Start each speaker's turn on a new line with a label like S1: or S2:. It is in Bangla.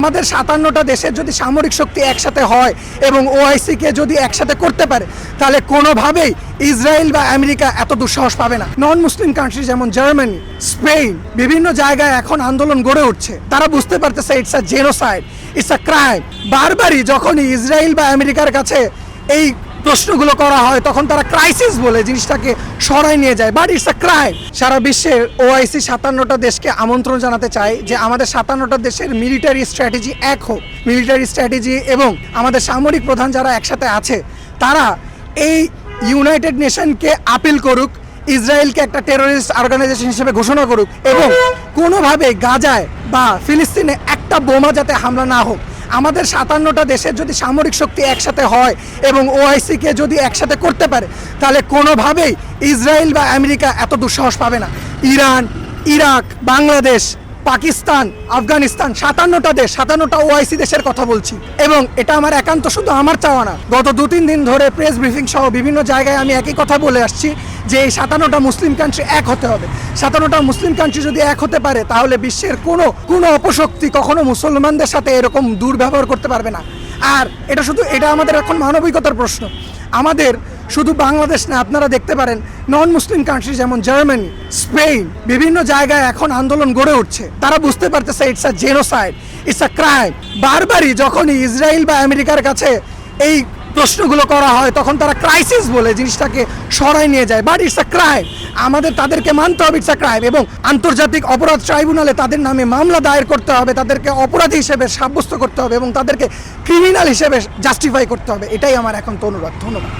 S1: আমাদের ৫৭টা দেশের যদি সামরিক শক্তি একসাথে হয় এবং ওআইসিকে যদি একসাথে করতে পারে তাহলে কোনোভাবেই ইসরায়েল বা আমেরিকা এত দুঃসাহস পাবে না। নন মুসলিম কান্ট্রি যেমন জার্মানি, স্পেন বিভিন্ন জায়গায় এখন আন্দোলন গড়ে উঠছে। তারা বুঝতে পারতেছে it's a genocide, it's a crime. বারবারই যখনই ইসরায়েল বা আমেরিকার কাছে এই প্রশ্নগুলো করা হয় তখন তারা ক্রাইসিস বলে জিনিসটাকে সরাই নিয়ে যায়, বাট ইটস আ ক্রাইম। সারা বিশ্বের ওআইসি ৫৭টা দেশকে আমন্ত্রণ জানাতে চাই যে আমাদের ৫৭টা দেশের মিলিটারি স্ট্র্যাটেজি এক হোক। মিলিটারি স্ট্র্যাটেজি এবং আমাদের সামরিক প্রধান যারা একসাথে আছে তারা এই ইউনাইটেড নেশনকে আপিল করুক, ইসরায়েলকে একটা টেরোরিস্ট অর্গানাইজেশন হিসেবে ঘোষণা করুক এবং কোনোভাবে গাজায় বা ফিলিস্তিনে একটা বোমা যাতে হামলা না হোক। আমাদের ৫৭টা দেশের যদি সামরিক শক্তি একসাথে হয় এবং ওআইসিকে যদি একসাথে করতে পারে তাহলে কোনোভাবেই ইসরায়েল বা আমেরিকা এত দুঃসাহস পাবে না। ইরান, ইরাক, বাংলাদেশ, পাকিস্তান, আফগানিস্তান ৫৭টা দেশ, ৫৭টা ওআইসি দেশের কথা বলছি এবং এটা আমার একান্ত শুধু আমার চাওয়া না। গত ২-৩ দিন ধরে প্রেস ব্রিফিং সহ বিভিন্ন জায়গায় আমি একই কথা বলে আসছি যে এই ৫৭টা মুসলিম কান্ট্রি এক হতে হবে। ৫৭টা মুসলিম কান্ট্রি যদি এক হতে পারে তাহলে বিশ্বের কোনো অপশক্তি কখনো মুসলমানদের সাথে এরকম দুর্ব্যবহার করতে পারবে না। আর এটা আমাদের এখন মানবিকতার প্রশ্ন। আমাদের শুধু বাংলাদেশ না, আপনারা দেখতে পারেন নন মুসলিম কান্ট্রি যেমন জার্মানি, স্পেন বিভিন্ন জায়গায় এখন আন্দোলন গড়ে উঠছে। তারা বুঝতে পারতেছে it's a genocide, it's a crime. বারবারই যখনই ইসরায়েল বা আমেরিকার কাছে এই প্রশ্নগুলো করা হয় তখন তারা ক্রাইসিস বলে জিনিসটাকে সরাই নিয়ে যায়, বাট ইটস আ ক্রাইম। আমাদের তাদেরকে মানতে হবে ইটস আ ক্রাইম এবং আন্তর্জাতিক অপরাধ ট্রাইব্যুনালে তাদের নামে মামলা দায়ের করতে হবে, তাদেরকে অপরাধী হিসেবে সাব্যস্ত করতে হবে এবং তাদেরকে ক্রিমিনাল হিসেবে জাস্টিফাই করতে হবে। এটাই আমার এখন তো অনুরোধ। ধন্যবাদ।